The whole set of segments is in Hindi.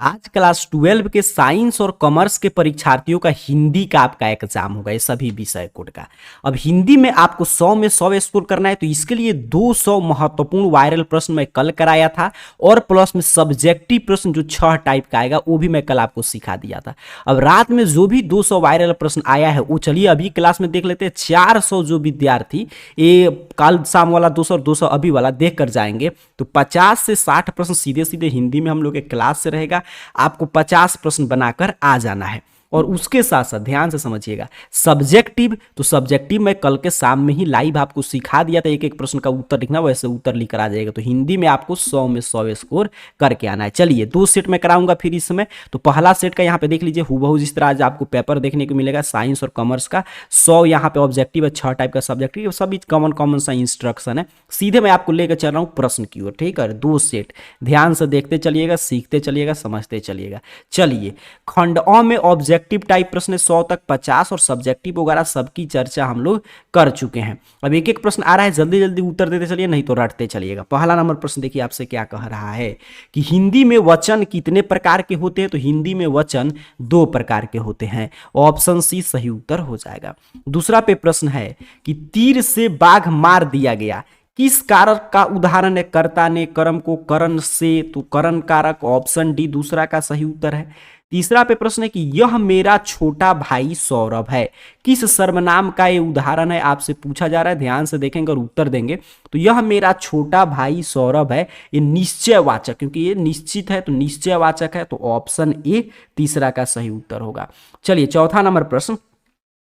आज क्लास 12 के साइंस और कॉमर्स के परीक्षार्थियों का हिंदी का आपका एग्जाम होगा, ये सभी विषय कोड का। अब हिंदी में आपको 100 में 100 स्कोर करना है, तो इसके लिए 200 महत्वपूर्ण वायरल प्रश्न मैं कल कराया था और प्लस में सब्जेक्टिव प्रश्न जो 6 टाइप का आएगा वो भी मैं कल आपको सिखा दिया था। अब रात में जो भी 200 वायरल प्रश्न आया है वो चलिए अभी क्लास में देख लेते हैं। 400 जो विद्यार्थी ये कल शाम वाला 200 और 200 अभी वाला देख कर जाएंगे तो 50 से 60 प्रश्न सीधे सीधे हिंदी में हम लोग के क्लास से रहेगा। आपको 50 प्रश्न बनाकर आ जाना है और उसके साथ साथ ध्यान से समझिएगा सब्जेक्टिव, तो सब्जेक्टिव मैं कल के शाम में ही लाइव आपको सिखा दिया था, एक एक प्रश्न का उत्तर लिखना, वैसे उत्तर लिखकर आ जाएगा। तो हिंदी में आपको 100 में 100 स्कोर करके आना है। चलिए 2 सेट में कराऊंगा फिर इस समय। तो पहला सेट का यहाँ पे देख लीजिए हूबहू जिस तरह आज आपको पेपर देखने को मिलेगा साइंस और कॉमर्स का। 100 यहाँ पे ऑब्जेक्टिव है, 6 टाइप का सब्जेक्टिव, सभी कॉमन कॉमन सा इंस्ट्रक्शन है। सीधे मैं आपको लेकर चल रहा हूँ प्रश्न की ओर, ठीक है। 2 सेट ध्यान से देखते चलिएगा, सीखते चलिएगा, समझते चलिएगा। चलिए खंड अ में ऑब्जेक्टिव टाइप प्रश्न 100 तक, 50 और सब्जेक्टिव वगैरह सबकी चर्चा हम लोग कर चुके हैं। अब एक एक प्रश्न आ रहा है, जल्दी जल्दी उत्तर देते चलिए, नहीं तो रटते चलिएगा। पहला नंबर प्रश्न देखिए आपसे क्या कह रहा है कि हिंदी में वचन कितने प्रकार के होते हैं। तो हिंदी में वचन 2 प्रकार के होते हैं, ऑप्शन सी सही उत्तर हो जाएगा। दूसरा पे प्रश्न है कि तीर से बाघ मार दिया गया, किस कारक का उदाहरण है। कर्ता ने कर्म को करण से, तो करण कारक, ऑप्शन डी दूसरा का सही उत्तर है। तीसरा पे प्रश्न है कि यह मेरा छोटा भाई सौरभ है, किस सर्वनाम का ये उदाहरण है आपसे पूछा जा रहा है। ध्यान से देखेंगे और उत्तर देंगे। तो यह मेरा छोटा भाई सौरभ है, ये निश्चयवाचक, क्योंकि ये निश्चित है तो निश्चयवाचक है, तो ऑप्शन ए तीसरा का सही उत्तर होगा। चलिए चौथा नंबर प्रश्न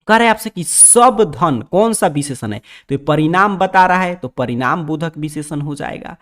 कह रहे हैं आपसे कि सब धन कौन सा विशेषण है। तो ये परिणाम बता रहा है, तो परिणाम बोधक विशेषण हो जाएगा।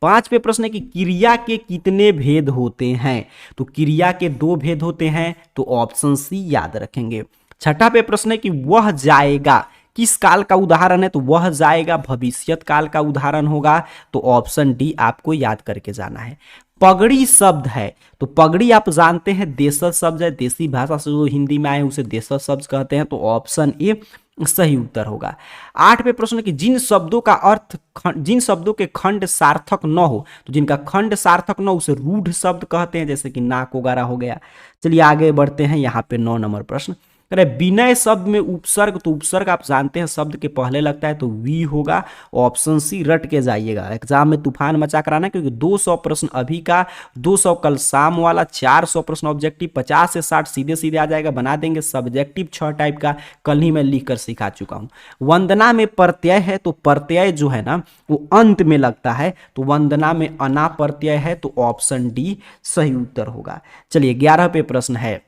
5 पे प्रश्न है कि क्रिया के कितने भेद होते हैं। तो क्रिया के 2 भेद होते हैं, तो ऑप्शन सी याद रखेंगे। छठा पे प्रश्न है कि वह जाएगा किस काल का उदाहरण है। तो वह जाएगा भविष्यत काल का उदाहरण होगा, तो ऑप्शन डी आपको याद करके जाना है। पगड़ी शब्द है, तो पगड़ी आप जानते हैं देशज शब्द है, देसी भाषा से जो हिंदी में आए उसे देशज शब्द कहते हैं, तो ऑप्शन ए सही उत्तर होगा। 8 पे प्रश्न है कि जिन शब्दों का अर्थ जिन शब्दों के खंड सार्थक न हो, तो जिनका खंड सार्थक न हो उसे रूढ़ शब्द कहते हैं, जैसे कि नाक वगैरह हो गया। चलिए आगे बढ़ते हैं। यहाँ पे 9 नंबर प्रश्न अरे विनय शब्द में उपसर्ग, तो उपसर्ग आप जानते हैं शब्द के पहले लगता है, तो वी होगा, ऑप्शन सी रट के जाइएगा। एग्जाम में तूफान मचा कराना, क्योंकि 200 प्रश्न अभी का, 200 कल शाम वाला, 400 प्रश्न ऑब्जेक्टिव, 50 से 60 सीधे सीधे आ जाएगा, बना देंगे। सब्जेक्टिव 6 टाइप का कल ही मैं लिख कर सिखा चुका हूँ। वंदना में प्रत्यय है, तो प्रत्यय जो है ना वो अंत में लगता है, तो वंदना में अना प्रत्यय है, तो ऑप्शन डी सही उत्तर होगा। चलिए 11 पे प्रश्न है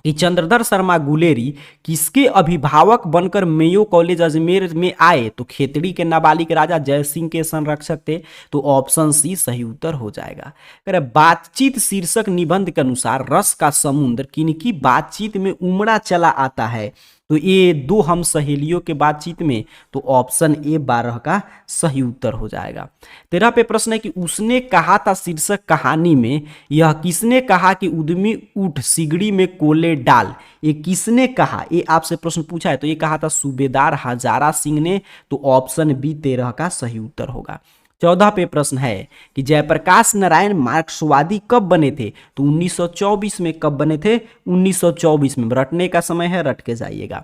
कि चंद्रधर शर्मा गुलेरी किसके अभिभावक बनकर मेयो कॉलेज अजमेर में आए। तो खेतड़ी के नाबालिग राजा जय सिंह के संरक्षक थे, तो ऑप्शन सी सही उत्तर हो जाएगा। कह बातचीत शीर्षक निबंध के अनुसार रस का समुद्र किनकी बातचीत में उमड़ा चला आता है। तो ये 2 हम सहेलियों के बातचीत में, तो ऑप्शन ए 12 का सही उत्तर हो जाएगा। 13 पे प्रश्न है कि उसने कहा था शीर्षक कहानी में, यह किसने कहा कि उद्यमी उठ सिगड़ी में कोले डाल। ये किसने कहा, ये आपसे प्रश्न पूछा है, तो ये कहा था सूबेदार हजारा सिंह ने, तो ऑप्शन बी 13 का सही उत्तर होगा। 14 पे प्रश्न है कि जयप्रकाश नारायण मार्क्सवादी कब बने थे। तो 1924 में। कब बने थे, 1924 में। रटने का समय है, रट के जाइएगा।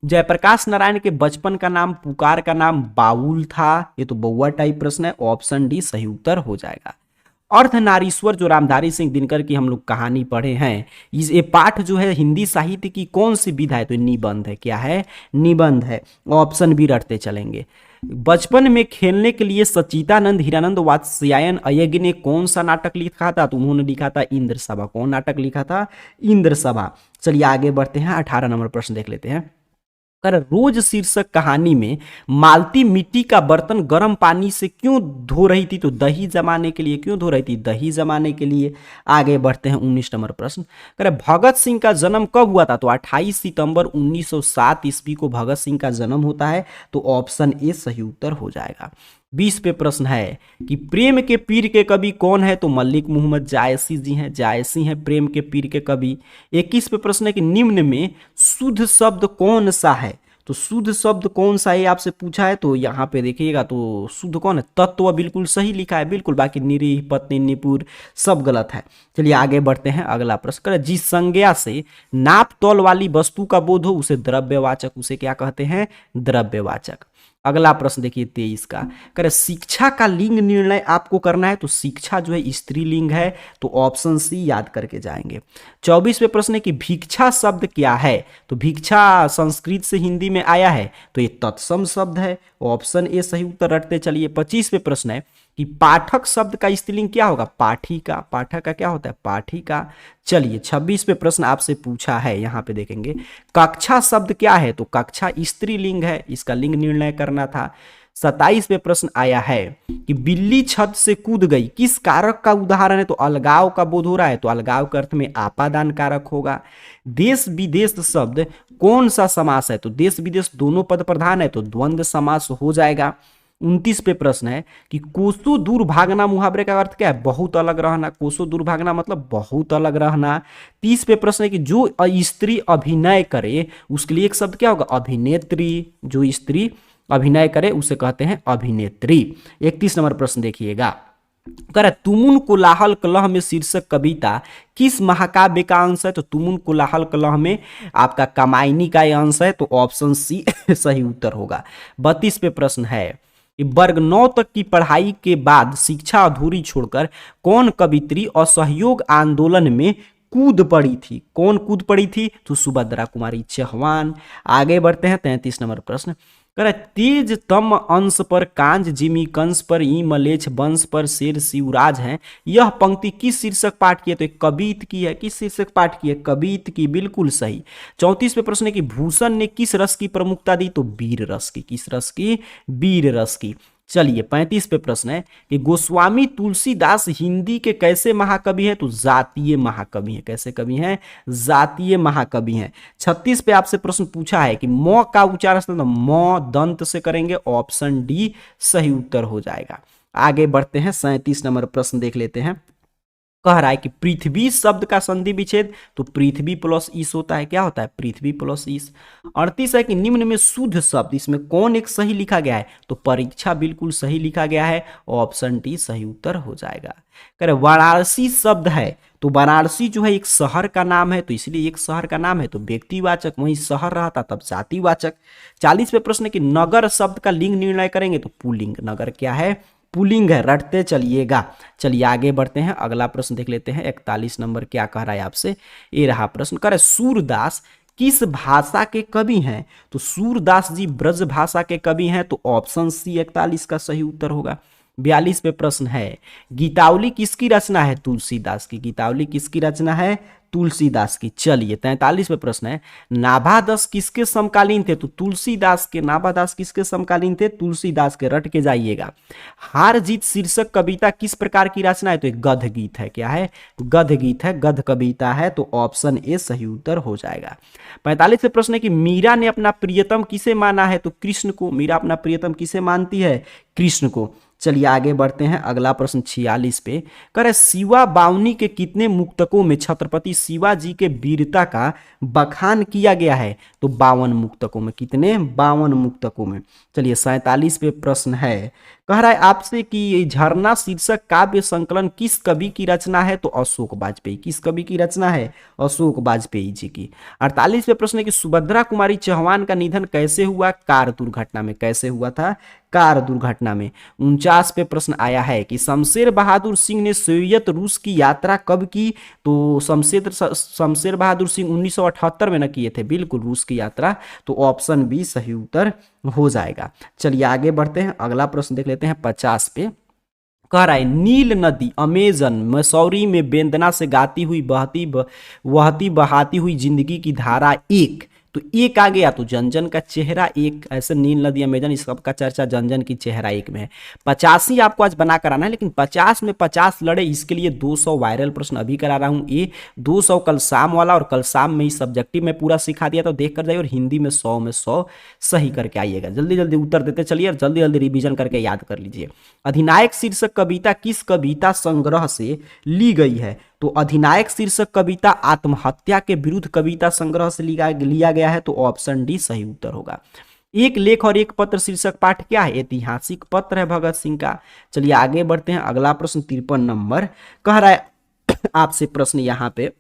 जयप्रकाश नारायण के बचपन का नाम, पुकार का नाम बाउल था, ये तो बउआ टाइप प्रश्न है, ऑप्शन डी सही उत्तर हो जाएगा। अर्धनारीश्वर जो रामधारी सिंह दिनकर की हम लोग कहानी पढ़े हैं, इस ये पाठ जो है हिंदी साहित्य की कौन सी विधा है। तो निबंध है, क्या है, निबंध है, ऑप्शन भी रटते चलेंगे। बचपन में खेलने के लिए सचिदानंद हिरानंद वात्स्यायन अयज्ञ ने कौन सा नाटक लिखा था। तो उन्होंने लिखा था इंद्र सभा। कौन नाटक लिखा था, इंद्र सभा। चलिए आगे बढ़ते हैं। 18 नंबर प्रश्न देख लेते हैं। कर रोज शीर्षक कहानी में मालती मिट्टी का बर्तन गर्म पानी से क्यों धो रही थी। तो दही जमाने के लिए। क्यों धो रही थी, दही जमाने के लिए। आगे बढ़ते हैं। 19 नंबर प्रश्न करे भगत सिंह का जन्म कब हुआ था। तो 28 सितंबर 1907 ईस्वी को भगत सिंह का जन्म होता है, तो ऑप्शन ए सही उत्तर हो जाएगा। 20 पे प्रश्न है कि प्रेम के पीर के कवि कौन है। तो मलिक मोहम्मद जायसी जी हैं, जायसी हैं प्रेम के पीर के कवि। 21 पे प्रश्न है कि निम्न में शुद्ध शब्द कौन सा है। तो शुद्ध शब्द कौन सा है आपसे पूछा है, तो यहाँ पे देखिएगा तो शुद्ध कौन है, तत्व बिल्कुल सही लिखा है बिल्कुल, बाकी निरीह पत्नी निपुर सब गलत है। चलिए आगे बढ़ते हैं, अगला प्रश्न करें, जिस संज्ञा से नाप तौल वाली वस्तु का बोध हो उसे द्रव्यवाचक, उसे क्या कहते हैं, द्रव्यवाचक। अगला प्रश्न देखिए 23 का, करे शिक्षा का लिंग निर्णय आपको करना है, तो शिक्षा जो है स्त्रीलिंग है, तो ऑप्शन सी याद करके जाएंगे। 24वें प्रश्न है कि भिक्षा शब्द क्या है, तो भिक्षा संस्कृत से हिंदी में आया है, तो ये तत्सम शब्द है, ऑप्शन ए सही उत्तर रटते चलिए। 25वें प्रश्न है कि पाठक शब्द का स्त्रीलिंग क्या होगा, पाठिका, पाठक का क्या होता है, पाठिका। चलिए 26वें प्रश्न आपसे पूछा है, यहां पे देखेंगे कक्षा शब्द क्या है, तो कक्षा स्त्रीलिंग है, इसका लिंग निर्णय करना था। 27वें प्रश्न आया है कि बिल्ली छत से कूद गई, किस कारक का उदाहरण है, तो अलगाव का बोध हो रहा है, तो अलगाव के अर्थ में आपादान कारक होगा। देश विदेश शब्द कौन सा समास है, तो देश विदेश दोनों पद प्रधान है, तो द्वंद्व समास हो जाएगा। 29 पे प्रश्न है कि कोसों दूर भागना मुहावरे का अर्थ क्या है, बहुत अलग रहना, कोसों दूर भागना मतलब बहुत अलग रहना। 30 पे प्रश्न है कि जो स्त्री अभिनय करे उसके लिए एक शब्द क्या होगा, अभिनेत्री, जो स्त्री अभिनय करे उसे कहते हैं अभिनेत्री। 31 नंबर प्रश्न देखिएगा, करे तुमुन कोलाहल कलह में शीर्षक कविता किस महाकाव्य का अंश है, तो तुमुन कोलाहल कलह में आपका कामायनी का अंश है, तो ऑप्शन सी सही उत्तर होगा। 32 पे प्रश्न है कि वर्ग 9 तक की पढ़ाई के बाद शिक्षा अधूरी छोड़कर कौन कवित्री असहयोग आंदोलन में कूद पड़ी थी, कौन कूद पड़ी थी, तो सुभद्रा कुमारी चौहान। आगे बढ़ते हैं 33 नंबर प्रश्न, करे तेज तम अंश पर कांज जिमी कंस पर ई मलेच्छ वंश पर शेर शिवराज हैं, यह पंक्ति किस शीर्षक पाठ की है, तो एक कवित की है, किस शीर्षक पाठ की है, कवित की, बिल्कुल सही। 34 पे प्रश्न है कि भूषण ने किस रस की प्रमुखता दी, तो वीर रस की, किस रस की, वीर रस की। चलिए 35 पे प्रश्न है कि गोस्वामी तुलसीदास हिंदी के कैसे महाकवि हैं, तो जातीय महाकवि हैं, कैसे कवि हैं, जातीय महाकवि हैं। 36 पे आपसे प्रश्न पूछा है कि म का उच्चारण तो म दंत से करेंगे, ऑप्शन डी सही उत्तर हो जाएगा। आगे बढ़ते हैं 37 नंबर प्रश्न देख लेते हैं, कह रहा है कि पृथ्वी शब्द का संधि विच्छेद, तो पृथ्वी प्लस ईस होता है, क्या होता है, पृथ्वी प्लस ईस। 38 है कि निम्न में शुद्ध शब्द इसमें कौन एक सही लिखा गया है, तो परीक्षा बिल्कुल सही लिखा गया है, ऑप्शन डी सही उत्तर हो जाएगा। करे वाराणसी शब्द है, तो वाराणसी जो है एक शहर का नाम है, तो इसलिए एक शहर का नाम है तो व्यक्तिवाचक, वहीं शहर रहता तब जातिवाचक। 40 पे प्रश्न है कि नगर शब्द का लिंग निर्णय करेंगे, तो पुल्लिंग, नगर क्या है, पुलिंग है, रटते चलिएगा। चलिए आगे बढ़ते हैं, अगला प्रश्न देख लेते हैं 41 नंबर क्या कह रहा है आपसे, ये रहा प्रश्न, करे सूरदास किस भाषा के कवि हैं, तो सूरदास जी ब्रज भाषा के कवि हैं, तो ऑप्शन सी 41 का सही उत्तर होगा। 42 पे प्रश्न है गीतावली किसकी रचना है, तुलसीदास की, गीतावली किसकी रचना है, तुलसीदास की। चलिए 43 पे प्रश्न है नाभादास किसके समकालीन थे, तो तुलसीदास के, नाभादास किसके समकालीन थे, तुलसीदास के, रट के जाइएगा। हार जीत शीर्षक कविता किस प्रकार की रचना है, तो एक गद्य गीत है, क्या है, गद्य गीत है, गद्य कविता है, तो ऑप्शन ए सही उत्तर हो जाएगा। 45 पे प्रश्न है कि मीरा ने अपना प्रियतम किसे माना है, तो कृष्ण को, मीरा अपना प्रियतम किसे मानती है, कृष्ण को। चलिए आगे बढ़ते हैं, अगला प्रश्न 46 पे, करे शिवा बावनी के कितने मुक्तकों में छत्रपति शिवाजी के वीरता का बखान किया गया है, तो 52 मुक्तकों में, कितने, 52 मुक्तकों में। चलिए 47 पे प्रश्न है, कह रहा है आपसे कि झरना शीर्षक काव्य संकलन किस कवि की रचना है, तो अशोक वाजपेयी, किस कवि की रचना है, अशोक वाजपेयी जी की। 48 पे प्रश्न है कि सुभद्रा कुमारी चौहान का निधन कैसे हुआ, कार दुर्घटना में, कैसे हुआ था, कार दुर्घटना में। 49 पे प्रश्न आया है कि शमशेर बहादुर सिंह ने सोवियत रूस की यात्रा कब की, तो शमशेर बहादुर सिंह 1978 में न किए थे, बिल्कुल रूस की यात्रा, तो ऑप्शन बी सही उत्तर हो जाएगा। चलिए आगे बढ़ते हैं, अगला प्रश्न देख लेते हैं 50 पे, कह रहा है नील नदी अमेजन मसूरी में वेदना से गाती हुई वहती बहाती हुई जिंदगी की धारा एक, तो एक आ गया तो जनजन का चेहरा एक, ऐसे नील नदी अमेजन इस सब का चर्चा जनजन की चेहरा एक में है। 85 आपको आज बना कराना है, लेकिन 50 में 50 लड़े, इसके लिए 200 वायरल प्रश्न अभी करा रहा हूँ, ये 200 कल शाम वाला, और कल शाम में ही सब्जेक्टिव में पूरा सिखा दिया, तो देख कर जाइए, और हिंदी में 100 में 100 सही करके आइएगा। जल्दी जल्दी उत्तर देते चलिए और जल्दी जल्दी रिविजन करके याद कर लीजिए। अधिनायक शीर्षक कविता किस कविता संग्रह से ली गई है, तो अधिनायक शीर्षक कविता आत्महत्या के विरुद्ध कविता संग्रह से लिया गया है, तो ऑप्शन डी सही उत्तर होगा। एक लेख और एक पत्र शीर्षक पाठ क्या है? ऐतिहासिक पत्र है भगत सिंह का। चलिए आगे बढ़ते हैं। अगला प्रश्न 53 नंबर कह रहा है आपसे प्रश्न, यहाँ पे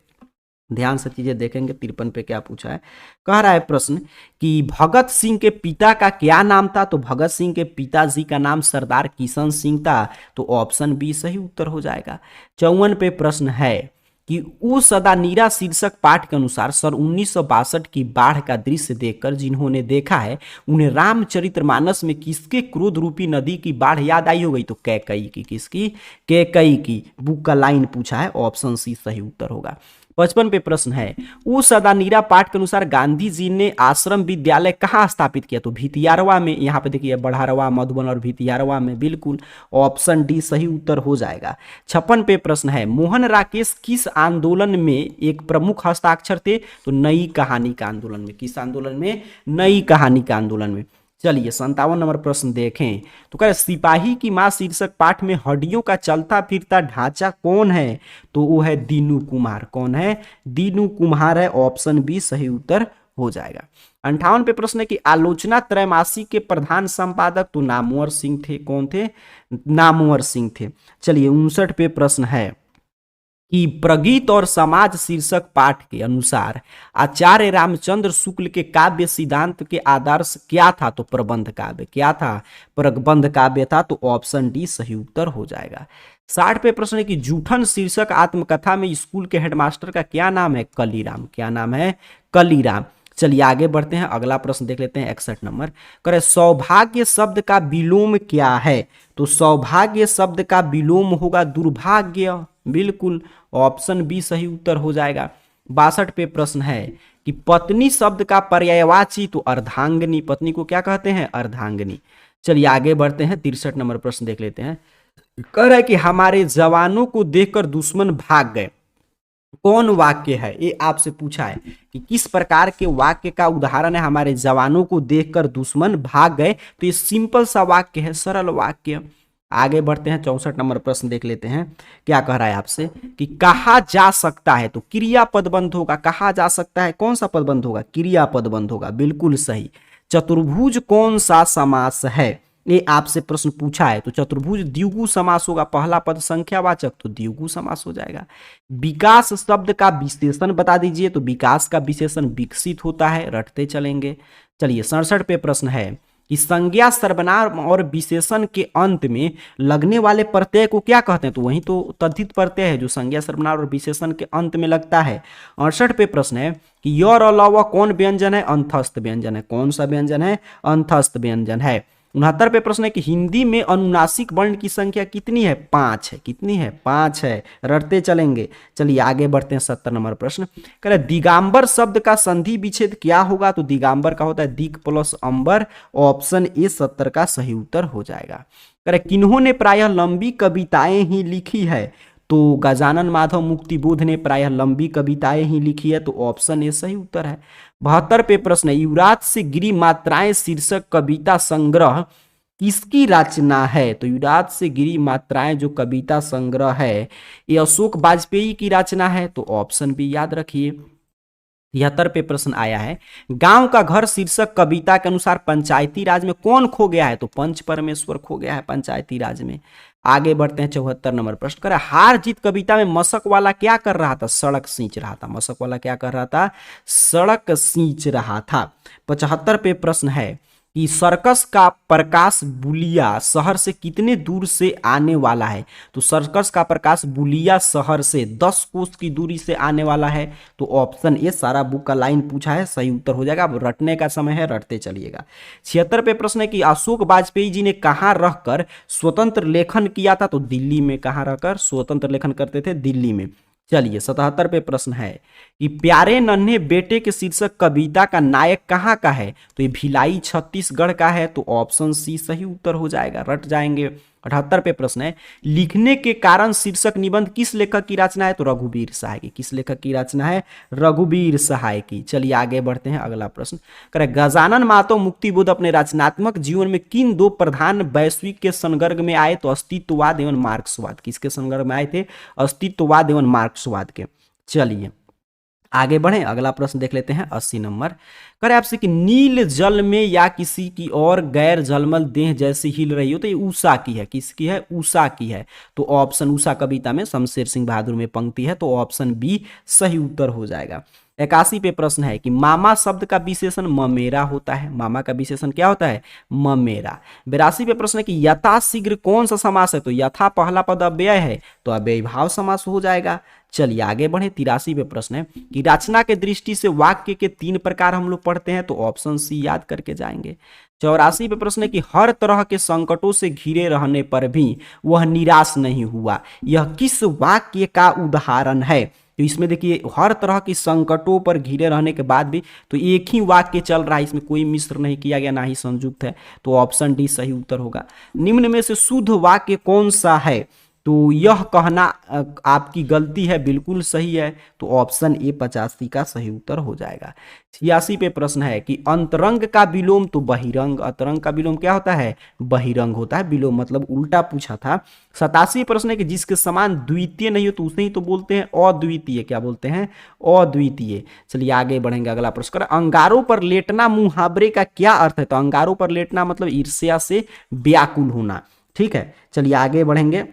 ध्यान से चीजें देखेंगे। 53 पे क्या पूछा है, कह रहा है प्रश्न कि भगत सिंह के पिता का क्या नाम था? तो भगत सिंह के पिताजी का नाम सरदार किशन सिंह था, तो ऑप्शन बी सही उत्तर हो जाएगा। 54 पे प्रश्न है कि उ सदा नीरा शीर्षक पाठ के अनुसार सन 1962 की बाढ़ का दृश्य देखकर जिन्होंने देखा है उन्हें रामचरितमानस में किसके क्रोध रूपी नदी की बाढ़ याद आई हो गई? तो कैकई की। किसकी? कैकई की। बुक का लाइन पूछा है, ऑप्शन सी सही उत्तर होगा। 55 पे प्रश्न है उ सदा नीरा पाठ के अनुसार गांधी जी ने आश्रम विद्यालय कहाँ स्थापित किया? तो भितियारवा में। यहाँ पे देखिए बढ़ारवा, मधुबन और भितियारवा में, बिल्कुल ऑप्शन डी सही उत्तर हो जाएगा। 56 पे प्रश्न है मोहन राकेश किस आंदोलन में एक प्रमुख हस्ताक्षर थे? तो नई कहानी का आंदोलन में। किस आंदोलन में? नई कहानी का आंदोलन में। चलिए 57 नंबर प्रश्न देखें तो कह रहे सिपाही की मां शीर्षक पाठ में हड्डियों का चलता फिरता ढांचा कौन है? तो वो है दीनू कुम्हार। कौन है? दीनू कुम्हार है, ऑप्शन बी सही उत्तर हो जाएगा। 58 पे प्रश्न है कि आलोचना त्रैमासिक के प्रधान संपादक तो नामवर सिंह थे। कौन थे? नामवर सिंह थे। चलिए 59 पे प्रश्न है कि प्रगीत और समाज शीर्षक पाठ के अनुसार आचार्य रामचंद्र शुक्ल के काव्य सिद्धांत के आदर्श क्या था? तो प्रबंध काव्य। क्या था? प्रबंध काव्य था, तो ऑप्शन डी सही उत्तर हो जाएगा। 60 पे प्रश्न है कि जूठन शीर्षक आत्मकथा में स्कूल के हेडमास्टर का क्या नाम है? कलीराम। क्या नाम है? कलीराम। चलिए आगे बढ़ते हैं। अगला प्रश्न देख लेते हैं 61 नंबर। करे सौभाग्य शब्द का विलोम क्या है? तो सौभाग्य शब्द का विलोम होगा दुर्भाग्य। बिल्कुल ऑप्शन बी सही उत्तर हो जाएगा। 62 पे प्रश्न है कि पत्नी शब्द का पर्यायवाची तो अर्धांगिनी। पत्नी को क्या कहते हैं? अर्धांगिनी। चलिए आगे बढ़ते हैं। 63 नंबर प्रश्न देख लेते हैं। कह रहा है कि हमारे जवानों को देखकर दुश्मन भाग गए। कौन वाक्य है? ये आपसे पूछा है कि किस प्रकार के वाक्य का उदाहरण है हमारे जवानों को देखकर दुश्मन भाग गए? तो ये सिंपल सा वाक्य है, सरल वाक्य। आगे बढ़ते हैं। 64 नंबर प्रश्न देख लेते हैं। क्या कह रहा है आपसे कि कहा जा सकता है, तो क्रियापद बंध होगा। कहा जा सकता है, कौन सा पद बंध होगा? क्रियापद बंध होगा। बिल्कुल सही। चतुर्भुज कौन सा समास है? ये आपसे प्रश्न पूछा है। तो चतुर्भुज द्विगु समास होगा। पहला पद संख्यावाचक, तो द्विगु समास हो जाएगा। विकास शब्द का विशेषण बता दीजिए। तो विकास का विशेषण विकसित होता है, रटते चलेंगे। चलिए 67 पे प्रश्न है कि संज्ञा सर्वनाम और विशेषण के अंत में लगने वाले प्रत्यय को क्या कहते हैं? तो वही तो तद्धित प्रत्यय है जो संज्ञा सर्वनाम और विशेषण के अंत में लगता है। 68 पे प्रश्न है कि य और ल कौन व्यंजन है? अंतस्थ व्यंजन है। कौन सा व्यंजन है? अंतस्थ व्यंजन है। 69 पे प्रश्न है कि हिंदी में अनुनासिक वर्ण की संख्या कितनी है? 5 है। कितनी है? 5 है, रटते चलेंगे। चलिए आगे बढ़ते हैं। 70 नंबर प्रश्न कह रहे दिगांबर शब्द का संधि विच्छेद क्या होगा? तो दिगांबर का होता है दिक प्लस अंबर। ऑप्शन ए 70 का सही उत्तर हो जाएगा। कह रहे किन्होंने प्रायः लंबी कविताएं ही लिखी है? तो गजानन माधव मुक्तिबोध ने प्रायः लंबी कविताएं ही लिखी है, तो ऑप्शन ए सही उत्तर है। 72 पे प्रश्न है युवराज से गिरी मात्राएं शीर्षक कविता संग्रह किसकी रचना है? तो युवराज से गिरी मात्राएं जो कविता संग्रह है ये अशोक वाजपेयी की रचना है, तो ऑप्शन बी याद रखिए। 73 पे प्रश्न आया है गांव का घर शीर्षक कविता के अनुसार पंचायती राज में कौन खो गया है? तो पंच परमेश्वर खो गया है पंचायती राज में। आगे बढ़ते हैं। 74 नंबर प्रश्न कर हार जीत कविता में मशक वाला क्या कर रहा था? सड़क सींच रहा था। मशक वाला क्या कर रहा था? सड़क सींच रहा था। 75 पे प्रश्न है कि सर्कस का प्रकाश बुलिया शहर से कितने दूर से आने वाला है? तो सर्कस का प्रकाश बुलिया शहर से 10 कोस की दूरी से आने वाला है, तो ऑप्शन ए। सारा बुक का लाइन पूछा है, सही उत्तर हो जाएगा। अब रटने का समय है, रटते चलिएगा। 76 पे प्रश्न है कि अशोक वाजपेयी जी ने कहाँ रहकर स्वतंत्र लेखन किया था? तो दिल्ली में। कहाँ रहकर स्वतंत्र लेखन करते थे? दिल्ली में। चलिए 77 पे प्रश्न है कि प्यारे नन्हे बेटे के शीर्षक कविता का नायक कहाँ का है? तो ये भिलाई छत्तीसगढ़ का है, तो ऑप्शन सी सही उत्तर हो जाएगा, रट जाएंगे। 78 पे प्रश्न है, लिखने के कारण शीर्षक निबंध किस लेखक की रचना है? तो रघुवीर सहाय की। किस लेखक की रचना है? रघुवीर सहाय की। चलिए आगे बढ़ते हैं, अगला प्रश्न करे, गजानन माधव मुक्तिबोध अपने रचनात्मक जीवन में किन दो प्रधान वैश्विक के संदर्भ में आए? तो अस्तित्ववाद एवं मार्क्सवाद। किसके संदर्भ में आए थे? अस्तित्ववाद एवं मार्क्सवाद के। चलिए आगे बढ़े, अगला प्रश्न देख लेते हैं 80 नंबर। करे आपसे कि नील जल में या किसी की और गैर जलमल देह जैसे हिल रही हो, तो ये उषा की है। किसकी है? उषा की है। तो ऑप्शन, उषा कविता में शमशेर सिंह बहादुर में पंक्ति है, तो ऑप्शन बी सही उत्तर हो जाएगा। 81 पे प्रश्न है कि मामा शब्द का विशेषण ममेरा होता है। मामा का विशेषण क्या होता है? ममेरा। 82 पे प्रश्न है कि यथाशीघ्र कौन सा समास है? तो यथा पहला पद अव्यय है, तो अव्ययीभाव समास हो जाएगा। चलिए आगे बढ़े, 83 पे प्रश्न है कि रचना के दृष्टि से वाक्य के 3 प्रकार हम लोग पढ़ते हैं, तो ऑप्शन सी याद करके जाएंगे। 84 पे प्रश्न है कि हर तरह के संकटों से घिरे रहने पर भी वह निराश नहीं हुआ, यह किस वाक्य का उदाहरण है? तो इसमें देखिए, हर तरह की संकटों पर घिरे रहने के बाद भी तो एक ही वाक्य चल रहा है, इसमें कोई मिश्र नहीं किया गया, ना ही संयुक्त है, तो ऑप्शन डी सही उत्तर होगा। निम्न में से शुद्ध वाक्य कौन सा है? तो यह कहना आपकी गलती है बिल्कुल सही है, तो ऑप्शन ए 85 का सही उत्तर हो जाएगा। 86 पे प्रश्न है कि अंतरंग का विलोम तो बहिरंग। अंतरंग का विलोम क्या होता है? बहिरंग होता है। विलोम मतलब उल्टा पूछा था। 87 प्रश्न है कि जिसके समान द्वितीय नहीं हो तो उसे ही तो बोलते हैं अद्वितीय। क्या बोलते हैं? अद्वितीय। चलिए आगे बढ़ेंगे, अगला प्रश्न। अंगारों पर लेटना मुहावरे का क्या अर्थ है? तो अंगारों पर लेटना मतलब ईर्ष्या से व्याकुल होना। ठीक है, चलिए आगे बढ़ेंगे,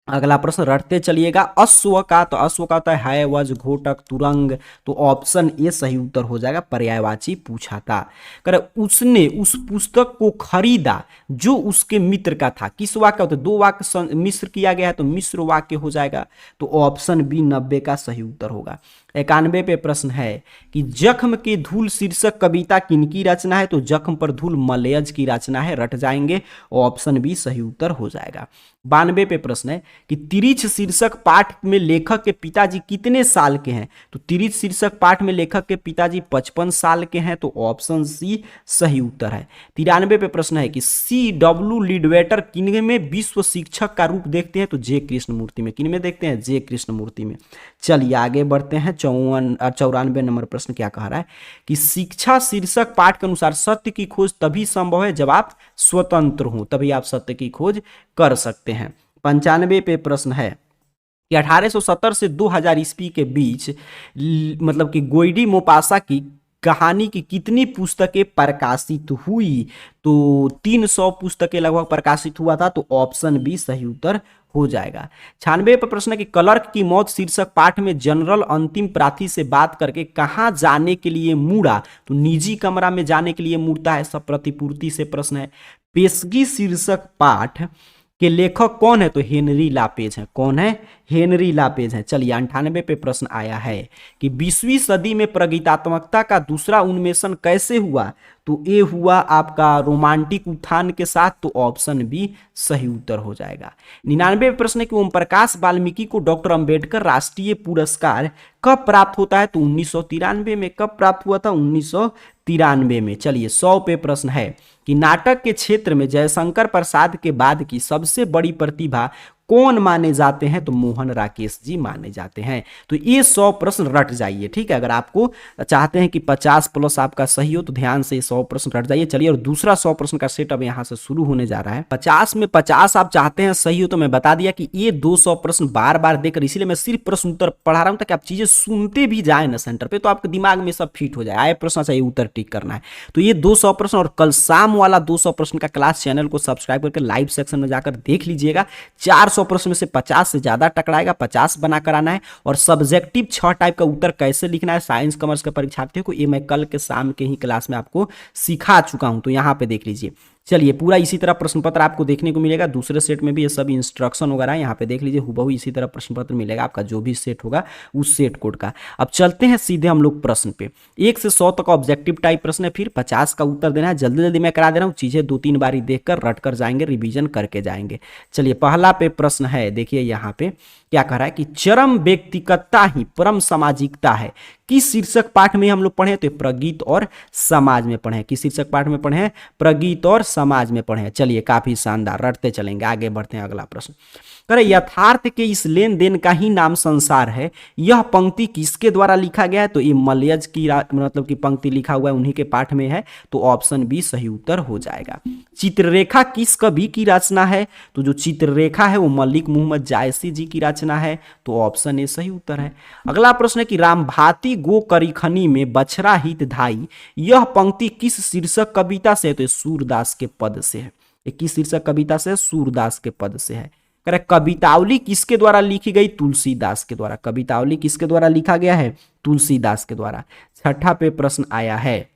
अगला प्रश्न रटते चलिएगा। अश्व का, तो अश्व का होता है वज, घोटक, तुरंग, तो ऑप्शन ए सही उत्तर हो जाएगा। पर्यायवाची पूछा था। करे उसने उस पुस्तक को खरीदा जो उसके मित्र का था। किस वाक्य होता है? 2 वाक्य मिश्र किया गया है, तो मिश्र वाक्य हो जाएगा, तो ऑप्शन बी 90 का सही उत्तर होगा। 91 पे प्रश्न है कि जख्म के धूल शीर्षक कविता किनकी रचना है? तो जख्म पर धूल मलयज की रचना है, रट जाएंगे, ऑप्शन बी सही उत्तर हो जाएगा। 92 पे प्रश्न है कि तिरिछ शीर्षक पाठ में लेखक के पिताजी कितने साल के हैं? तो तिरिछ शीर्षक पाठ में लेखक के पिताजी 55 साल के हैं, तो ऑप्शन सी सही उत्तर है। 93 पे प्रश्न है कि C.W. लिडवेटर किन में विश्व शिक्षक का रूप देखते हैं? तो जे कृष्णमूर्ति में। किन में देखते हैं? जे कृष्णमूर्ति में। चलिए आगे बढ़ते हैं, 94 नंबर प्रश्न क्या कह रहा है कि शिक्षा शीर्षक पाठ के अनुसार सत्य की खोज तभी संभव है जब आप स्वतंत्र हो, तभी आप सत्य की खोज कर सकते हैं। 95 पे प्रश्न है कि 1870 से 2000 ईस्वी के बीच मतलब कि गोइडी मोपासा की कहानी की कितनी पुस्तकें प्रकाशित हुई? तो 300 पुस्तकें लगभग प्रकाशित हुआ था, तो ऑप्शन बी सही उत्तर हो जाएगा। 96 पर प्रश्न है कि क्लर्क की मौत शीर्षक पाठ में जनरल अंतिम प्रार्थी से बात करके कहाँ जाने के लिए मुड़ा? तो निजी कमरा में जाने के लिए मुड़ता है, सब प्रतिपूर्ति से प्रश्न है। पेशगी शीर्षक पाठ के लेखक कौन है? तो हेनरी लापेज है। कौन है? हेनरी लापेज है। चलिए 98 पे प्रश्न आया है कि 20वीं सदी में प्रगीतात्मकता का दूसरा उन्मेषण कैसे हुआ? तो ये हुआ आपका रोमांटिक उत्थान के साथ, तो ऑप्शन बी सही उत्तर हो जाएगा। 99 प्रश्न है कि ओम प्रकाश वाल्मीकि को डॉक्टर अंबेडकर राष्ट्रीय पुरस्कार कब प्राप्त होता है? तो 1993 में। कब प्राप्त हुआ था? 1993 में। चलिए 100 पे प्रश्न है कि नाटक के क्षेत्र में जयशंकर प्रसाद के बाद की सबसे बड़ी प्रतिभा कौन माने जाते हैं? तो मोहन राकेश जी माने जाते हैं। तो ये 100 प्रश्न रट जाइए, ठीक है। अगर आपको चाहते हैं कि 50 प्लस आपका सही हो तो ध्यान से 100 प्रश्न रट जाइए। चलिए और दूसरा 100 प्रश्न का सेट अब यहाँ से शुरू होने जा रहा है। 50 में 50 आप चाहते हैं सही हो, तो मैं बता दिया कि ये 200 प्रश्न बार बार देकर, इसीलिए मैं सिर्फ प्रश्न उत्तर पढ़ा रहा हूँ ताकि आप चीजें सुनते भी जाए ना सेंटर पे, तो आपके दिमाग में सब फिट हो जाए। आए प्रश्न चाहिए, उत्तर टिक करना है। तो ये 200 प्रश्न और कल शाम वाला 200 प्रश्न का क्लास चैनल को सब्सक्राइब करके लाइव सेक्शन में जाकर देख लीजिएगा। 400 प्रश्न में से 50 से ज्यादा टकराएगा, 50 बनाकर आना है। और सब्जेक्टिव 6 टाइप का उत्तर कैसे लिखना है साइंस कॉमर्स के परीक्षार्थियों को, ये मैं कल के शाम के ही क्लास में आपको सिखा चुका हूं, तो यहां पे देख लीजिए। चलिए पूरा इसी तरह प्रश्न पत्र आपको देखने को मिलेगा। दूसरे सेट में भी ये सब इंस्ट्रक्शन वगैरह यहाँ पे देख लीजिए, हुबहू इसी तरह प्रश्न पत्र मिलेगा आपका, जो भी सेट होगा उस सेट कोड का। अब चलते हैं सीधे हम लोग प्रश्न पे। 1 से 100 तक ऑब्जेक्टिव टाइप प्रश्न है, फिर 50 का उत्तर देना है। जल्दी जल्दी मैं करा दे रहा हूँ, चीजें 2-3 बारी देखकर रट कर जाएंगे, रिविजन करके जाएंगे। चलिए पहला पे प्रश्न है, देखिए यहाँ पे क्या कह रहा है कि चरम व्यक्तिगतता ही परम सामाजिकता है, किस शीर्षक पाठ में हम लोग पढ़े? तो प्रगीत और समाज में पढ़े। किस शीर्षक पाठ में पढ़े? प्रगीत और समाज में पढ़े। चलिए, काफी शानदार, रटते चलेंगे, आगे बढ़ते हैं। अगला प्रश्न करे, यथार्थ के इस लेन देन का ही नाम संसार है, यह पंक्ति किसके द्वारा लिखा गया है? तो ये मलयज की मतलब की पंक्ति लिखा हुआ है, उन्हीं के पाठ में है, तो ऑप्शन बी सही उत्तर हो जाएगा। चित्ररेखा किस कवि की रचना है? तो जो चित्ररेखा है वो मलिक मोहम्मद जायसी जी की रचना है, तो ऑप्शन ए सही उत्तर है। अगला प्रश्न है कि राम भांति गो करिखनी में बछड़ा हित धाई, यह पंक्ति किस शीर्षक कविता से है? तो सूरदास के पद से है। ये किस शीर्षक कविता से? सूरदास के पद से है। करेक्ट। कवितावली किसके द्वारा लिखी गई? तुलसीदास के द्वारा। कवितावली किसके द्वारा लिखा गया है? तुलसीदास के द्वारा। छठा पे प्रश्न आया है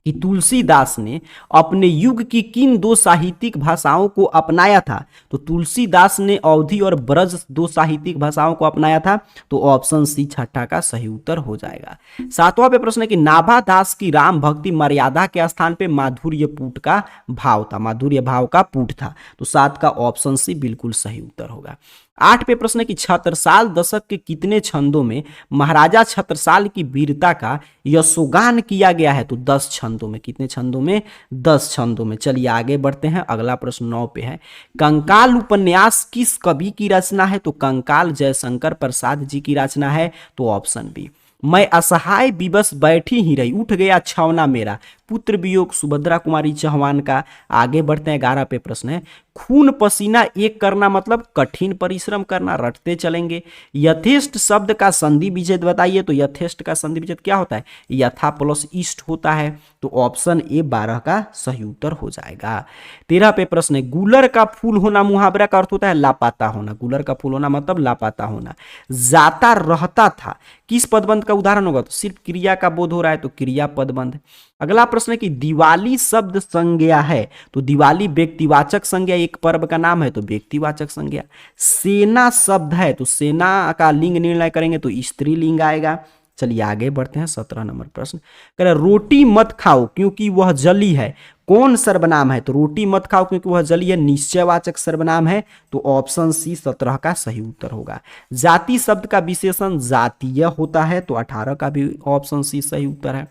कि तुलसीदास ने अपने युग की किन दो साहित्यिक भाषाओं को अपनाया था? तो तुलसीदास ने अवधी और ब्रज दो साहित्यिक भाषाओं को अपनाया था, तो ऑप्शन सी छठा का सही उत्तर हो जाएगा। सातवां पे प्रश्न है कि नाभा दास की राम भक्ति मर्यादा के स्थान पे माधुर्य पूट का भाव था, माधुर्य भाव का पूट था, तो सात का ऑप्शन सी बिल्कुल सही उत्तर होगा। आठ पे प्रश्न है कि छत्रसाल दशक के कितने छंदों में महाराजा छत्रसाल की वीरता का यशोगान किया गया है? तो 10 छंदों में। कितने छंदों में? 10 छंदों में। चलिए आगे बढ़ते हैं। अगला प्रश्न 9 पे है, कंकाल उपन्यास किस कवि की रचना है? तो कंकाल जयशंकर प्रसाद जी की रचना है, तो ऑप्शन बी। मैं असहाय विवश बैठी ही रही, उठ गया छावना मेरा, पुत्र वियोग सुभद्रा कुमारी चौहान का। आगे बढ़ते हैं। 11 पे प्रश्न है, खून पसीना एक करना मतलब कठिन परिश्रम करना, रटते चलेंगे। यथेष्ट शब्द का संधि विच्छेद बताइए, तो यथेष्ट का संधि विच्छेद क्या होता है? यथा प्लस इष्ट होता है, तो ऑप्शन ए 12 का सही उत्तर हो जाएगा। 13 पे प्रश्न है, गुलर का फूल होना मुहावरा का अर्थ होता है लापता होना। गुलर का फूल होना मतलब लापता होना। जाता रहता था किस पदबंध का उदाहरण होगा? तो सिर्फ क्रिया का बोध हो रहा है, तो क्रिया पदबंध। अगला प्रश्न है कि दिवाली शब्द संज्ञा है, तो दिवाली व्यक्तिवाचक संज्ञा, एक पर्व का नाम है, तो व्यक्तिवाचक संज्ञा। सेना शब्द है, तो सेना का लिंग निर्णय करेंगे तो स्त्रीलिंग आएगा। चलिए आगे बढ़ते हैं। 17 नंबर प्रश्न कह रहे, रोटी मत खाओ क्योंकि वह जली है, कौन सर्वनाम है? तो रोटी मत खाओ क्योंकि वह जली है निश्चयवाचक सर्वनाम है, तो ऑप्शन सी 17 का सही उत्तर होगा। जाति शब्द का विशेषण जातीय होता है, तो 18 का भी ऑप्शन सी सही उत्तर है।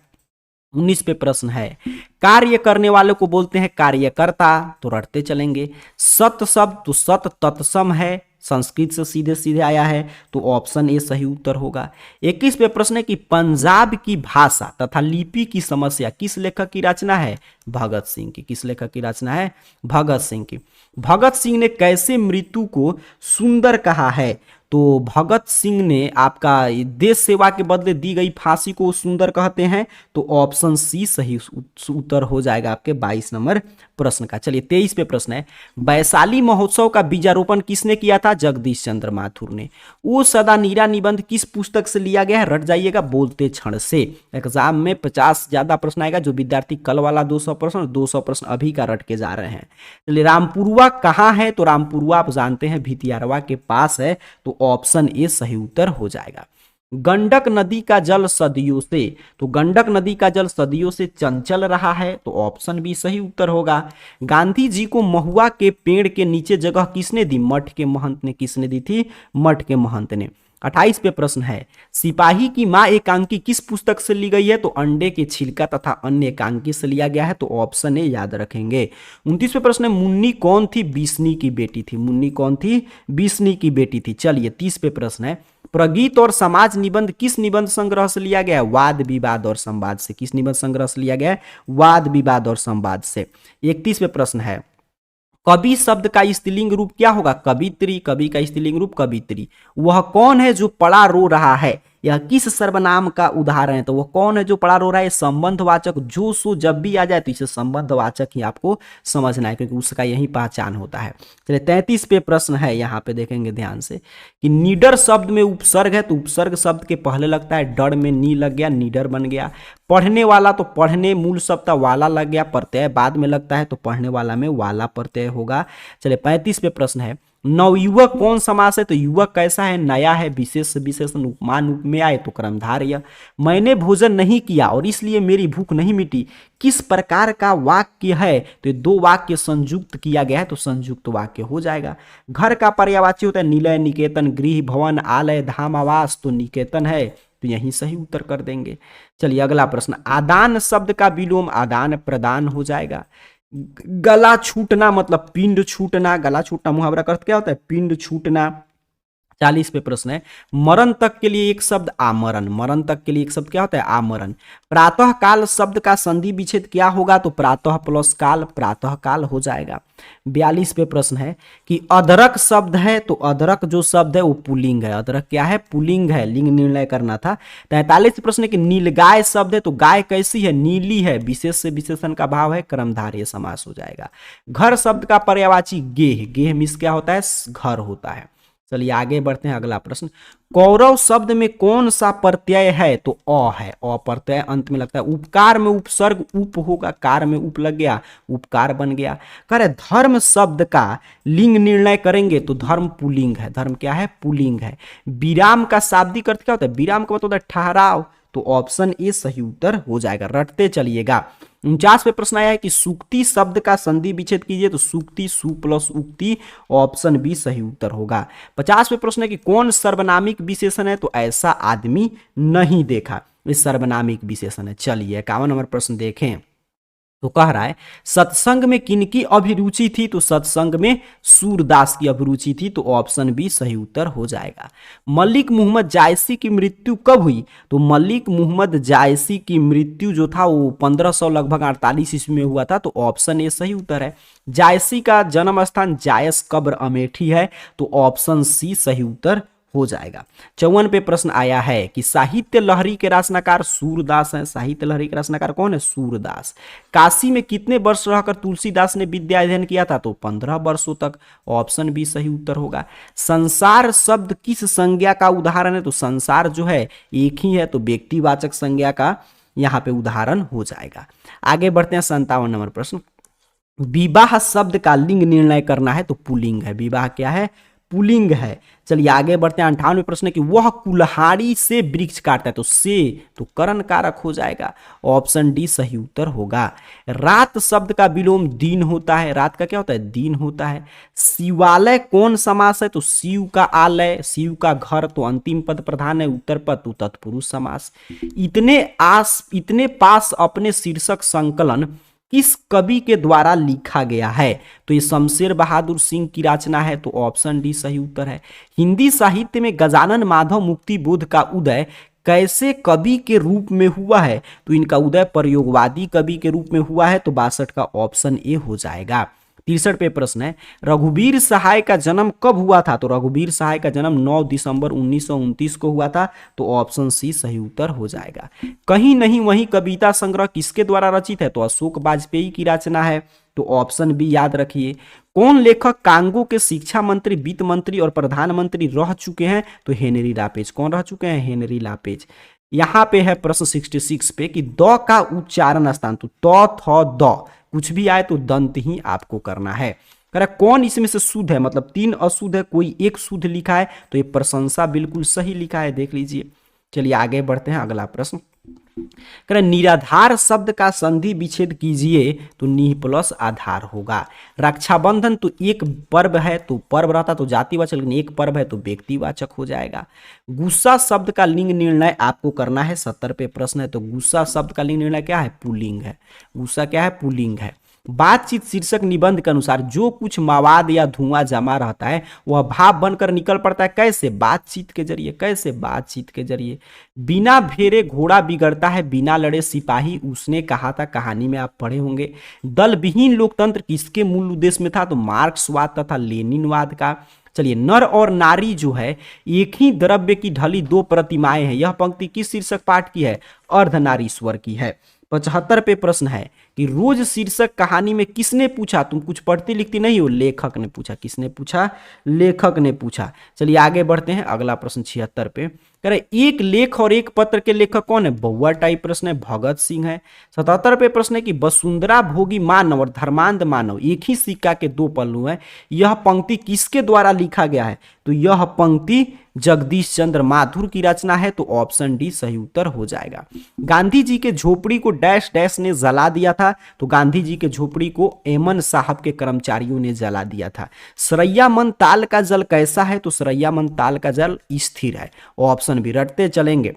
19 पे प्रश्न है, कार्य करने वाले को बोलते हैं कार्यकर्ता, तो रटते चलेंगे। सत शब्द, तो सत तत्सम है, संस्कृत से सीधे सीधे आया है, तो ऑप्शन ए सही उत्तर होगा। 21 पे प्रश्न है कि पंजाब की भाषा तथा लिपि की समस्या किस लेखक की रचना है? भगत सिंह की। किस लेखक की रचना है? भगत सिंह की। भगत सिंह ने कैसे मृत्यु को सुंदर कहा है? तो भगत सिंह ने आपका देश सेवा के बदले दी गई फांसी को सुंदर कहते हैं, तो ऑप्शन सी सही उत्तर हो जाएगा आपके 22 नंबर प्रश्न का। चलिए 23 पे प्रश्न है, वैशाली महोत्सव का बीजारोपण किसने किया था? जगदीश चंद्र माथुर ने। वो सदा नीरा निबंध किस पुस्तक से लिया गया है? रट जाइएगा, बोलते क्षण से। एग्जाम में 50 ज्यादा प्रश्न आएगा, जो विद्यार्थी कल वाला 200 प्रश्न 200 प्रश्न अभी का रट के जा रहे हैं। चलिए रामपुरवा कहाँ है? तो रामपुरवा आप जानते हैं भितियारवा के पास है, तो ऑप्शन ए सही उत्तर हो जाएगा। गंडक नदी का जल सदियों से, तो गंडक नदी का जल सदियों से चंचल रहा है, तो ऑप्शन बी सही उत्तर होगा। गांधी जी को महुआ के पेड़ के नीचे जगह किसने दी? मठ के महंत ने। किसने दी थी? मठ के महंत ने। 28 पे प्रश्न है, सिपाही की मां एकांकी किस पुस्तक से ली गई है? तो अंडे के छिलका तथा अन्य एकांकी से लिया गया है, तो ऑप्शन ए याद रखेंगे। 29 पे प्रश्न है, मुन्नी कौन थी? बिस्नी की बेटी थी। मुन्नी कौन थी? बिस्नी की बेटी थी। चलिए 30 पे प्रश्न है, प्रगीत और समाज निबंध किस निबंध संग्रह से लिया गया है? वाद विवाद और संवाद से। किस निबंध संग्रह से लिया गया है? वाद विवाद और संवाद से। 31 पे प्रश्न है, कवि शब्द का स्त्रीलिंग रूप क्या होगा? कवित्री। कवि का स्त्रीलिंग रूप कवित्री। वह कौन है जो पड़ा रो रहा है? यह किस सर्वनाम का उदाहरण है? तो वह कौन है जो पड़ा रो रहा है? संबंधवाचक। जो सो जब भी आ जाए तो इसे संबंधवाचक ही आपको समझना है, क्योंकि उसका यही पहचान होता है। चलिए 33 पे प्रश्न है, यहाँ पे देखेंगे ध्यान से कि निडर शब्द में उपसर्ग है, तो उपसर्ग शब्द के पहले लगता है, डर में नी लग गया, निडर बन गया। पढ़ने वाला, तो पढ़ने मूल शब्द था, वाला लग गया, प्रत्यय बाद में लगता है, तो पढ़ने वाला में वाला प्रत्यय होगा। चलिए 35 पे प्रश्न है, नवयुवक कौन समास है? तो युवक कैसा है? नया है। विशेष विशेषण उपमान रूप में आए तो कर्मधारय। मैंने भोजन नहीं किया और इसलिए मेरी भूख नहीं मिटी, किस प्रकार का वाक्य है? तो दो वाक्य संयुक्त किया गया है, तो संयुक्त वाक्य हो जाएगा। घर का पर्यायवाची होता है निलय, निकेतन, गृह, भवन, आलय, धाम, आवास, तो निकेतन है। तो यहीं सही उत्तर कर देंगे। चलिए अगला प्रश्न, आदान शब्द का विलोम आदान प्रदान हो जाएगा। गला छूटना मतलब पिंड छूटना, गला छूटना मुहावरा का अर्थ क्या होता है? पिंड छूटना। 40 पे प्रश्न है, मरण तक के लिए एक शब्द आमरण, मरण तक के लिए एक शब्द क्या होता है? आमरण। प्रातः काल शब्द का संधि विच्छेद क्या होगा? तो प्रातः प्लस काल, प्रातः काल हो जाएगा। 42 पे प्रश्न है कि अदरक शब्द है, तो अदरक जो शब्द है वो पुल्लिंग है, अदरक क्या है? पुल्लिंग है, लिंग निर्णय करना था। 43 प्रश्न है कि नीलगाय शब्द है, तो गाय कैसी है? नीली है, विशेष से विशेषण का भाव है, कर्मधारय समास हो जाएगा। घर शब्द का पर्यायवाची गेह, गेह मिस क्या होता है? घर होता है। चलिए आगे बढ़ते हैं, अगला प्रश्न, कौरव शब्द में कौन सा प्रत्यय है? तो अ है, अ प्रत्यय अंत में लगता है। उपकार में उपसर्ग उप होगा, कार में उप लग गया, उपकार बन गया। कह रहे धर्म शब्द का लिंग निर्णय करेंगे तो धर्म पुल्लिंग है, धर्म क्या है? पुल्लिंग है। विराम का शाब्दिक अर्थ क्या होता है? विराम का मतलब होता है ठहराव, तो ऑप्शन ए सही उत्तर हो जाएगा, रटते चलिएगा। 49 पे प्रश्न आया है कि सूक्ति शब्द का संधि विच्छेद कीजिए, तो सूक्ति सु प्लस उक्ति, ऑप्शन बी सही उत्तर होगा। 50 पे प्रश्न है कि कौन सर्वनामिक विशेषण है? तो ऐसा आदमी नहीं देखा, ये सर्वनामिक विशेषण है। चलिए 51 नंबर प्रश्न देखें, तो कह रहा है सत्संग में किनकी अभिरुचि थी? तो सत्संग में सूरदास की अभिरुचि थी, तो ऑप्शन बी सही उत्तर हो जाएगा। मलिक मोहम्मद जायसी की मृत्यु कब हुई? तो मलिक मोहम्मद जायसी की मृत्यु जो था वो 1500 लगभग 48 ईस्वी में हुआ था, तो ऑप्शन ए सही उत्तर है। जायसी का जन्म स्थान जायस कब्र अमेठी है, तो ऑप्शन सी सही उत्तर हो जाएगा। 54 पे प्रश्न आया है कि साहित्य लहरी के रचनाकार सूरदास हैं, साहित्य लहरी के रचनाकार कौन है? सूरदास। काशी में कितने वर्ष रहकर तुलसीदास ने विद्या अध्ययन किया था? तो 15 वर्षों तक, ऑप्शन बी सही उत्तर होगा। संसार शब्द किस संज्ञा का उदाहरण है? तो संसार जो है एक ही है, तो व्यक्तिवाचक संज्ञा का यहाँ पे उदाहरण हो जाएगा। आगे बढ़ते हैं 57 नंबर प्रश्न, विवाह शब्द का लिंग निर्णय करना है, तो पुल्लिंग है, विवाह क्या है? पुल्लिंग है। चलिए आगे बढ़ते हैं, 58वें प्रश्न है कि वह कुल्हाड़ी से वृक्ष काटता है, तो से तो करण कारक हो जाएगा, ऑप्शन डी सही उत्तर होगा। रात शब्द का विलोम दिन होता है, रात का क्या होता है? दिन होता है। शिवालय कौन समास है? तो शिव का आलय, शिव का घर, तो अंतिम पद प्रधान है, उत्तर पद तो तत्पुरुष समास। इतने पास अपने शीर्षक संकलन किस कवि के द्वारा लिखा गया है? तो ये शमशेर बहादुर सिंह की रचना है, तो ऑप्शन डी सही उत्तर है। हिंदी साहित्य में गजानन माधव मुक्ति बोध का उदय कैसे कवि के रूप में हुआ है? तो इनका उदय प्रयोगवादी कवि के रूप में हुआ है, तो 62 का ऑप्शन ए हो जाएगा। 63 पे प्रश्न है, रघुवीर सहाय का जन्म कब हुआ था? तो रघुवीर सहाय का जन्म 9 दिसंबर 1929 को हुआ था, तो ऑप्शन सी सही उत्तर हो जाएगा। कहीं नहीं वहीं कविता संग्रह किसके द्वारा रचित है? तो अशोक वाजपेयी की रचना है, तो ऑप्शन बी याद रखिए। कौन लेखक कांगो के शिक्षा मंत्री, वित्त मंत्री और प्रधानमंत्री रह चुके हैं? तो हेनरी लापेज। कौन रह चुके हैं? हेनरी लापेज। यहां पे है प्रश्न 66 पे कि द का उच्चारण स्थान, तो द कुछ भी आए तो दंत ही आपको करना है। कौन इसमें से शुद्ध है? मतलब 3 अशुद्ध है, कोई एक शुद्ध लिखा है, तो ये प्रशंसा बिल्कुल सही लिखा है, देख लीजिए। चलिए आगे बढ़ते हैं, अगला प्रश्न, निराधार शब्द का संधि विच्छेद कीजिए, तो नी प्लस आधार होगा। रक्षाबंधन तो एक पर्व है, तो पर्व रहता तो जातिवाचक, लेकिन एक पर्व है तो व्यक्तिवाचक हो जाएगा। गुस्सा शब्द का लिंग निर्णय आपको करना है, 70 पे प्रश्न है, तो गुस्सा शब्द का लिंग निर्णय क्या है? पुल्लिंग है। गुस्सा क्या है? पुल्लिंग है। बातचीत शीर्षक निबंध के अनुसार जो कुछ मवाद या धुआं जमा रहता है वह भाप बनकर निकल पड़ता है, कैसे? बातचीत के जरिए। कैसे? बातचीत के जरिए। बिना फेरे घोड़ा बिगड़ता है, बिना लड़े सिपाही उसने कहा था, कहानी में आप पढ़े होंगे। दल विहीन लोकतंत्र किसके मूल उद्देश्य में था? तो मार्क्सवाद तथा लेनिनवाद का। चलिए, नर और नारी जो है एक ही द्रव्य की ढली 2 प्रतिमाएं हैं, यह पंक्ति किस शीर्षक पाठ की है? अर्धनारीश्वर की है। 75 पे प्रश्न है कि रोज शीर्षक कहानी में किसने पूछा? तुम कुछ पढ़ती लिखती नहीं हो, लेखक ने पूछा। किसने पूछा? लेखक ने पूछा। चलिए आगे बढ़ते हैं, अगला प्रश्न 76 पे कह रहे एक लेख और एक पत्र के लेखक कौन है? बउआ टाइप प्रश्न है, भगत सिंह है। 77 पे प्रश्न है कि वसुंधरा भोगी मानव और धर्मांध मानव एक ही सिक्का के 2 पहलू हैं, यह पंक्ति किसके द्वारा लिखा गया है? तो यह पंक्ति जगदीश चंद्र माथुर की रचना है, तो ऑप्शन डी सही उत्तर हो जाएगा। गांधी जी के झोपड़ी को डैश डैश ने जला दिया था, तो गांधी जी के झोपड़ी को एमन साहब के कर्मचारियों ने जला दिया था। सरैया मन ताल का जल कैसा है? तो सरैया मन ताल का जल स्थिर है, ऑप्शन भी रटते चलेंगे।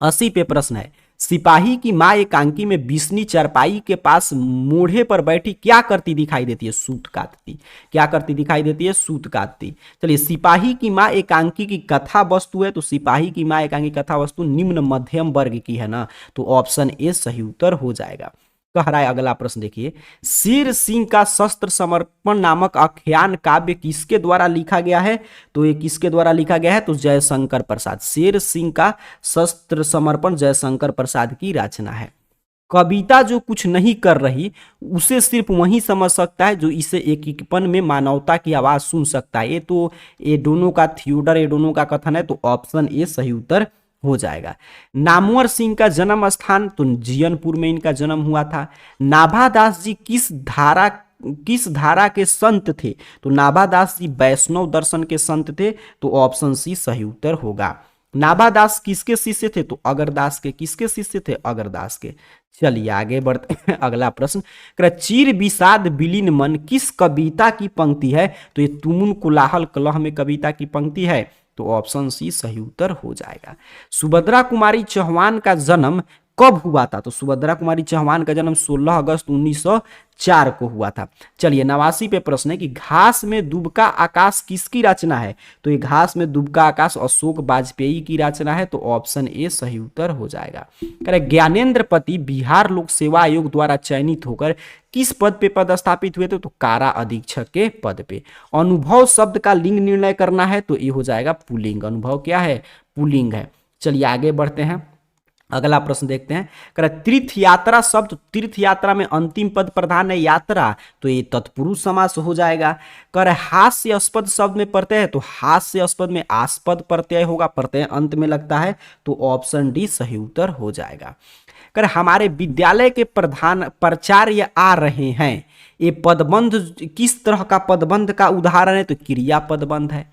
80 पे प्रश्न है, सिपाही की माँ एकांकी में बिस्नी चरपाई के पास मूढ़े पर बैठी क्या करती दिखाई देती है? सूत काटती। क्या करती दिखाई देती है? सूत काटती। चलिए, सिपाही की माँ एकांकी की कथा वस्तु है, तो सिपाही की माँ एकांकी कथा वस्तु निम्न मध्यम वर्ग की है ना, तो ऑप्शन ए सही उत्तर हो जाएगा। कह रहा है अगला प्रश्न देखिए, शेर सिंह का शस्त्र समर्पण नामक आख्यान काव्य किसके द्वारा लिखा गया है? तो ये किसके द्वारा लिखा गया है? तो जयशंकर प्रसाद। शेर सिंह का शस्त्र समर्पण जयशंकर प्रसाद की रचना है। कविता जो कुछ नहीं कर रही उसे सिर्फ वही समझ सकता है जो इसे एकीपन में मानवता की आवाज सुन सकता है। ये तो ये दोनों का थियोडर एडोनो का कथन है, तो ऑप्शन ए सही उत्तर हो जाएगा। नामवर सिंह का जन्म स्थान, तो जियनपुर में इनका जन्म हुआ था। नाभादास जी किस धारा के संत थे? तो नाभादास जी वैष्णव दर्शन के संत थे, तो ऑप्शन सी सही उत्तर होगा। नाभादास किसके शिष्य थे? तो अगरदास के। किसके शिष्य थे? अगरदास के। चलिए आगे बढ़ते हैं। अगला प्रश्न, चीर विषाद विलीन मन किस कविता की पंक्ति है? तो ये तुमुन कोलाहल कलह में कविता की पंक्ति है, तो ऑप्शन सी सही उत्तर हो जाएगा। सुभद्रा कुमारी चौहान का जन्म कब हुआ था? तो सुभद्रा कुमारी चौहान का जन्म 16 अगस्त 1904 को हुआ था। चलिए 89 पे प्रश्न है कि घास में दुबका आकाश किसकी रचना है? तो ये घास में दुबका आकाश अशोक वाजपेयी की रचना है, तो ऑप्शन ए सही उत्तर हो जाएगा। ज्ञानेंद्र पति बिहार लोक सेवा आयोग द्वारा चयनित होकर किस पद पे पदस्थापित हुए थे? तो कारा अधीक्षक के पद पे। अनुभव शब्द का लिंग निर्णय करना है, तो ये हो जाएगा पुल्लिंग। अनुभव क्या है? पुल्लिंग है। चलिए आगे बढ़ते हैं। अगला प्रश्न देखते हैं। तीर्थ यात्रा शब्द, तीर्थ यात्रा में अंतिम पद प्रधान है यात्रा, तो ये तत्पुरुष समास हो जाएगा। हास्यास्पद शब्द में प्रत्यय है, तो हास्यास्पद में आस्पद प्रत्यय होगा, प्रत्यय अंत में लगता है, तो ऑप्शन डी सही उत्तर हो जाएगा। हमारे विद्यालय के प्रधान प्राचार्य आ रहे हैं, ये पदबंध किस तरह का पदबंध का उदाहरण है? तो क्रिया पदबंध है।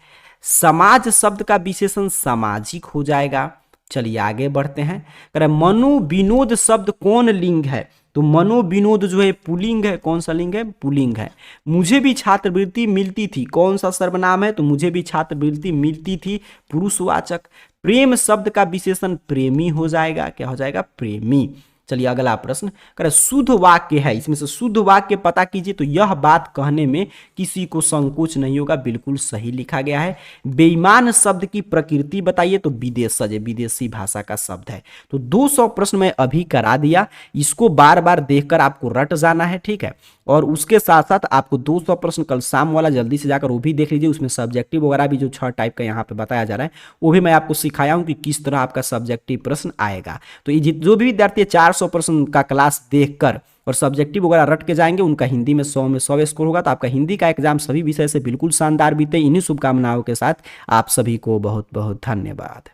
समाज शब्द का विशेषण सामाजिक हो जाएगा। चलिए आगे बढ़ते हैं। मनो विनोद शब्द कौन लिंग है? तो मनो विनोद जो है पुल्लिंग है। कौन सा लिंग है? पुल्लिंग है। मुझे भी छात्रवृत्ति मिलती थी, कौन सा सर्वनाम है? तो मुझे भी छात्रवृत्ति मिलती थी, पुरुषवाचक। प्रेम शब्द का विशेषण प्रेमी हो जाएगा। क्या हो जाएगा? प्रेमी। चलिए अगला प्रश्न, शुद्ध वाक्य है, इसमें से शुद्ध वाक्य पता कीजिए। तो यह बात कहने में किसी को संकोच नहीं होगा, बिल्कुल सही लिखा गया है। बेईमान शब्द की प्रकृति बताइए, तो विदेशज, विदेशी भाषा का शब्द है। तो 200 प्रश्न मैं अभी करा दिया, इसको बार बार देखकर आपको रट जाना है, ठीक है। और उसके साथ साथ आपको 200 प्रश्न कल शाम वाला जल्दी से जाकर वो भी देख लीजिए, उसमें सब्जेक्टिव वगैरह भी जो 6 टाइप का यहाँ पे बताया जा रहा है वो भी मैं आपको सिखाया हूँ कि किस तरह आपका सब्जेक्टिव प्रश्न आएगा। तो ये जो भी विद्यार्थी 400 प्रश्न का क्लास देखकर और सब्जेक्टिव वगैरह रट के जाएंगे उनका हिंदी में 100 में 100 स्कोर होगा। तो आपका हिंदी का एग्जाम सभी विषय से बिल्कुल शानदार बीते। इन्हीं शुभकामनाओं के साथ आप सभी को बहुत बहुत धन्यवाद।